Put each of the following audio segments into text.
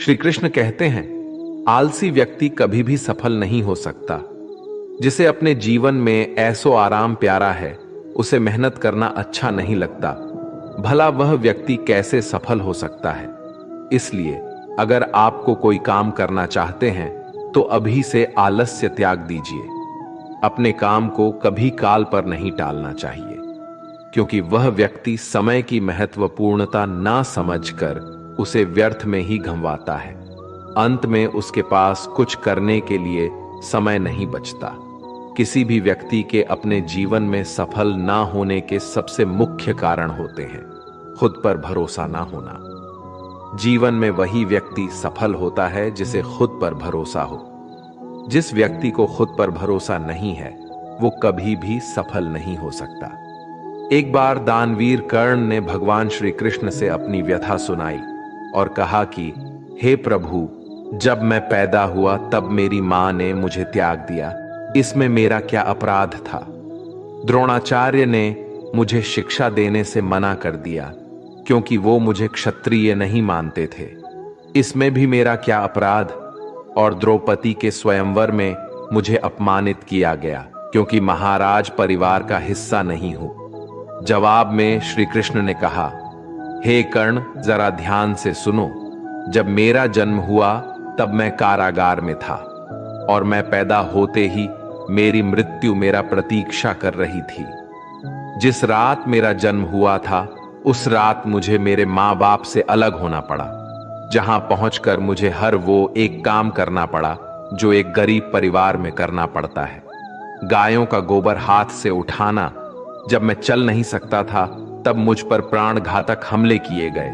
श्री कृष्ण कहते हैं, आलसी व्यक्ति कभी भी सफल नहीं हो सकता। जिसे अपने जीवन में ऐसो आराम प्यारा है, उसे मेहनत करना अच्छा नहीं लगता। भला वह व्यक्ति कैसे सफल हो सकता है? इसलिए अगर आपको कोई काम करना चाहते हैं तो अभी से आलस्य त्याग दीजिए। अपने काम को कभी काल पर नहीं टालना चाहिए, क्योंकि वह व्यक्ति समय की महत्वपूर्णता ना समझकर उसे व्यर्थ में ही गंवाता है। अंत में उसके पास कुछ करने के लिए समय नहीं बचता। किसी भी व्यक्ति के अपने जीवन में सफल ना होने के सबसे मुख्य कारण होते हैं खुद पर भरोसा ना होना। जीवन में वही व्यक्ति सफल होता है जिसे खुद पर भरोसा हो। जिस व्यक्ति को खुद पर भरोसा नहीं है, वो कभी भी सफल नहीं हो सकता। एक बार दानवीर कर्ण ने भगवान श्री कृष्ण से अपनी व्यथा सुनाई और कहा कि हे प्रभु, जब मैं पैदा हुआ तब मेरी मां ने मुझे त्याग दिया, इसमें मेरा क्या अपराध था? द्रोणाचार्य ने मुझे शिक्षा देने से मना कर दिया क्योंकि वो मुझे क्षत्रिय नहीं मानते थे, इसमें भी मेरा क्या अपराध? और द्रौपदी के स्वयंवर में मुझे अपमानित किया गया क्योंकि महाराज परिवार का हिस्सा नहीं हूं। जवाब में श्री कृष्ण ने कहा, हे कर्ण, जरा ध्यान से सुनो। जब मेरा जन्म हुआ तब मैं कारागार में था और मैं पैदा होते ही मेरी मृत्यु मेरा प्रतीक्षा कर रही थी। जिस रात मेरा जन्म हुआ था उस रात मुझे मेरे मां बाप से अलग होना पड़ा, जहां पहुंचकर मुझे हर वो एक काम करना पड़ा जो एक गरीब परिवार में करना पड़ता है। गायों का गोबर हाथ से उठाना। जब मैं चल नहीं सकता था तब मुझ पर प्राण घातक हमले किए गए।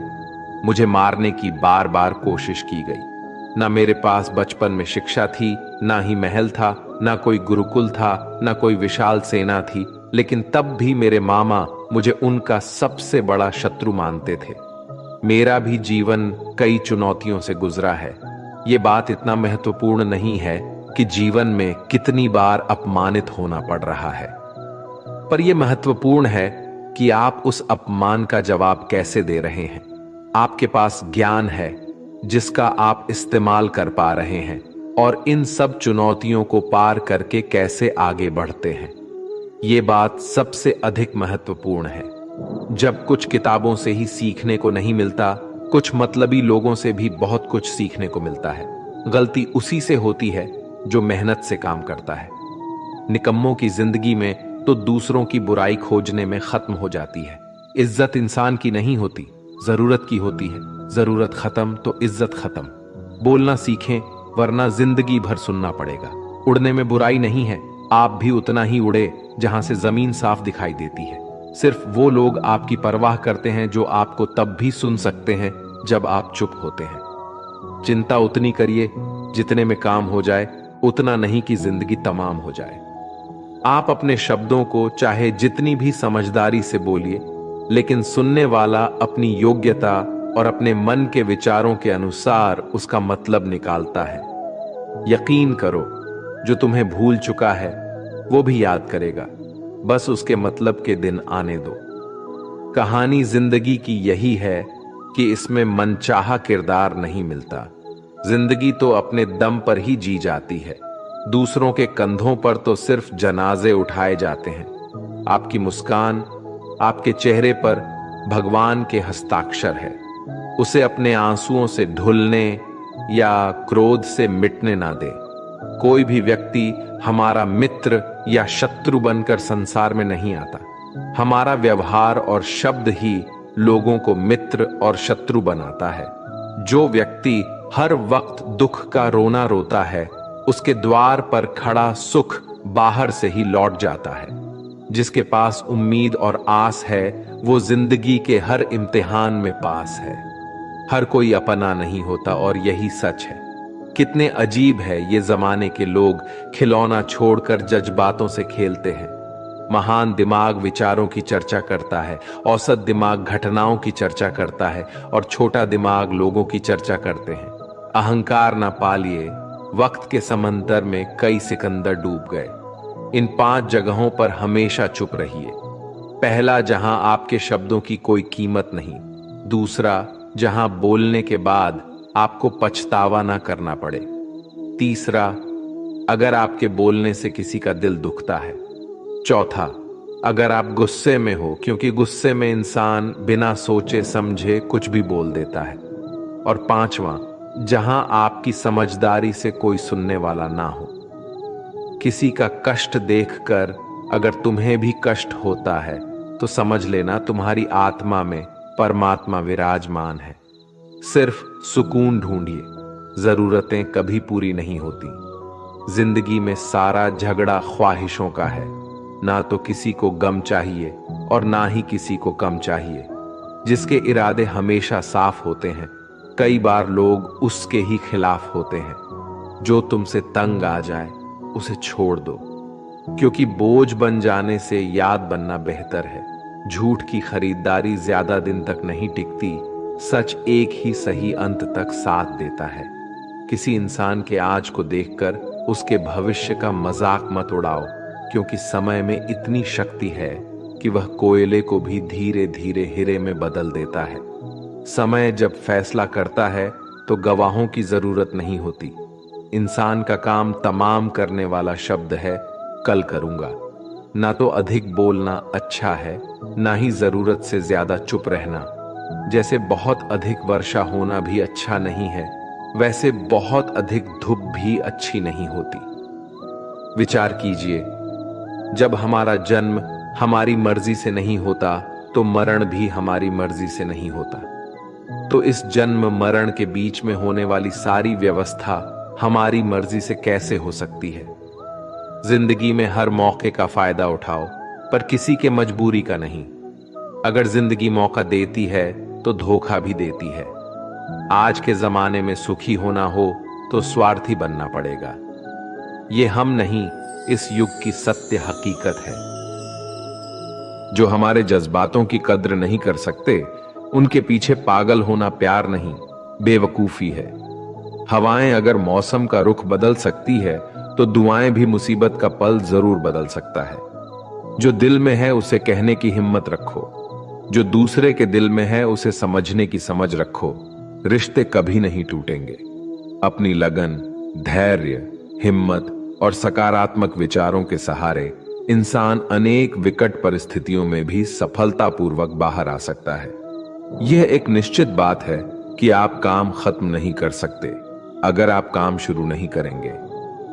मुझे मारने की बार बार कोशिश की गई। ना मेरे पास बचपन में शिक्षा थी, ना ही महल था, ना कोई गुरुकुल था, ना कोई विशाल सेना थी, लेकिन तब भी मेरे मामा मुझे उनका सबसे बड़ा शत्रु मानते थे। मेरा भी जीवन कई चुनौतियों से गुजरा है। ये बात इतना महत्वपूर्ण नहीं है कि जीवन में कितनी बार अपमानित होना पड़ रहा है, पर यह महत्वपूर्ण है कि आप उस अपमान का जवाब कैसे दे रहे हैं। आपके पास ज्ञान है जिसका आप इस्तेमाल कर पा रहे हैं और इन सब चुनौतियों को पार करके कैसे आगे बढ़ते हैं। ये बात सबसे अधिक महत्वपूर्ण है। जब कुछ किताबों से ही सीखने को नहीं मिलता, कुछ मतलबी लोगों से भी बहुत कुछ सीखने को मिलता है। गलती उसी से होती है जो मेहनत से काम करता है। निकम्मों की जिंदगी में तो दूसरों की बुराई खोजने में खत्म हो जाती है। इज्जत इंसान की नहीं होती, जरूरत की होती है। जरूरत खत्म तो इज्जत खत्म। बोलना सीखें, वरना जिंदगी भर सुनना पड़ेगा। उड़ने में बुराई नहीं है, आप भी उतना ही उड़े जहां से जमीन साफ दिखाई देती है। सिर्फ वो लोग आपकी परवाह करते हैं जो आपको तब भी सुन सकते हैं जब आप चुप होते हैं। चिंता उतनी करिए जितने में काम हो जाए, उतना नहीं कि जिंदगी तमाम हो जाए। आप अपने शब्दों को चाहे जितनी भी समझदारी से बोलिए, लेकिन सुनने वाला अपनी योग्यता और अपने मन के विचारों के अनुसार उसका मतलब निकालता है। यकीन करो, जो तुम्हें भूल चुका है वो भी याद करेगा, बस उसके मतलब के दिन आने दो। कहानी जिंदगी की यही है कि इसमें मनचाहा किरदार नहीं मिलता। जिंदगी तो अपने दम पर ही जी जाती है। दूसरों के कंधों पर तो सिर्फ जनाजे उठाए जाते हैं। आपकी मुस्कान, आपके चेहरे पर भगवान के हस्ताक्षर है। उसे अपने आंसुओं से ढुलने या क्रोध से मिटने ना दे। कोई भी व्यक्ति हमारा मित्र या शत्रु बनकर संसार में नहीं आता। हमारा व्यवहार और शब्द ही लोगों को मित्र और शत्रु बनाता है। जो व्यक्ति हर वक्त दुख का रोना रोता है, उसके द्वार पर खड़ा सुख बाहर से ही लौट जाता है। जिसके पास उम्मीद और आस है, वो जिंदगी के हर इम्तिहान में पास है। हर कोई अपना नहीं होता और यही सच है। कितने अजीब है ये जमाने के लोग, खिलौना छोड़कर जज्बातों से खेलते हैं। महान दिमाग विचारों की चर्चा करता है, औसत दिमाग घटनाओं की चर्चा करता है और छोटा दिमाग लोगों की चर्चा करते हैं। अहंकार ना पालिए, वक्त के समंदर में कई सिकंदर डूब गए। इन 5 जगहों पर हमेशा चुप रहिए। पहला, जहां आपके शब्दों की कोई कीमत नहीं। दूसरा, जहां बोलने के बाद आपको पछतावा ना करना पड़े। तीसरा, अगर आपके बोलने से किसी का दिल दुखता है। चौथा, अगर आप गुस्से में हो, क्योंकि गुस्से में इंसान बिना सोचे समझे कुछ भी बोल देता है। और पांचवा, जहां आपकी समझदारी से कोई सुनने वाला ना हो। किसी का कष्ट देखकर अगर तुम्हें भी कष्ट होता है तो समझ लेना तुम्हारी आत्मा में परमात्मा विराजमान है। सिर्फ सुकून ढूंढिए, जरूरतें कभी पूरी नहीं होती। जिंदगी में सारा झगड़ा ख्वाहिशों का है। ना तो किसी को गम चाहिए और ना ही किसी को कम चाहिए। जिसके इरादे हमेशा साफ होते हैं, कई बार लोग उसके ही खिलाफ होते हैं। जो तुमसे तंग आ जाए उसे छोड़ दो, क्योंकि बोझ बन जाने से याद बनना बेहतर है। झूठ की खरीदारी ज्यादा दिन तक नहीं टिकती, सच एक ही सही अंत तक साथ देता है। किसी इंसान के आज को देखकर उसके भविष्य का मजाक मत उड़ाओ, क्योंकि समय में इतनी शक्ति है कि वह कोयले को भी धीरे धीरे हीरे में बदल देता है। समय जब फैसला करता है तो गवाहों की जरूरत नहीं होती। इंसान का काम तमाम करने वाला शब्द है कल करूंगा। ना तो अधिक बोलना अच्छा है, ना ही जरूरत से ज्यादा चुप रहना। जैसे बहुत अधिक वर्षा होना भी अच्छा नहीं है, वैसे बहुत अधिक धूप भी अच्छी नहीं होती। विचार कीजिए, जब हमारा जन्म हमारी मर्जी से नहीं होता तो मरण भी हमारी मर्जी से नहीं होता। तो इस जन्म मरण के बीच में होने वाली सारी व्यवस्था हमारी मर्जी से कैसे हो सकती है? जिंदगी में हर मौके का फायदा उठाओ, पर किसी के मजबूरी का नहीं। अगर जिंदगी मौका देती है तो धोखा भी देती है। आज के जमाने में सुखी होना हो तो स्वार्थी बनना पड़ेगा। ये हम नहीं, इस युग की सत्य हकीकत है। जो हमारे जज्बातों की कद्र नहीं कर सकते, उनके पीछे पागल होना प्यार नहीं, बेवकूफी है। हवाएं अगर मौसम का रुख बदल सकती है तो दुआएं भी मुसीबत का पल जरूर बदल सकता है। जो दिल में है उसे कहने की हिम्मत रखो, जो दूसरे के दिल में है उसे समझने की समझ रखो। रिश्ते कभी नहीं टूटेंगे। अपनी लगन, धैर्य, हिम्मत और सकारात्मक विचारों के सहारे इंसान अनेक विकट परिस्थितियों में भी सफलतापूर्वक बाहर आ सकता है। यह एक निश्चित बात है कि आप काम खत्म नहीं कर सकते अगर आप काम शुरू नहीं करेंगे।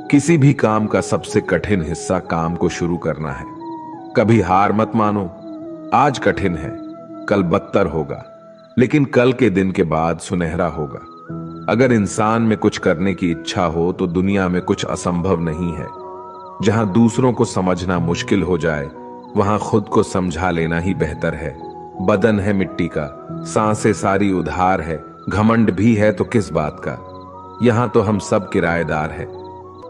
किसी भी काम का सबसे कठिन हिस्सा काम को शुरू करना है। कभी हार मत मानो। आज कठिन है, कल बदतर होगा, लेकिन कल के दिन के बाद सुनहरा होगा। अगर इंसान में कुछ करने की इच्छा हो तो दुनिया में कुछ असंभव नहीं है। जहां दूसरों को समझना मुश्किल हो जाए, वहां खुद को समझा लेना ही बेहतर है। बदन है मिट्टी का, सांसें सारी उधार है, घमंड भी है तो किस बात का। यहां तो हम सब किराएदार हैं।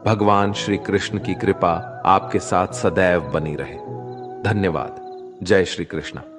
भगवान श्री कृष्ण की कृपा आपके साथ सदैव बनी रहे। धन्यवाद। जय श्री कृष्ण।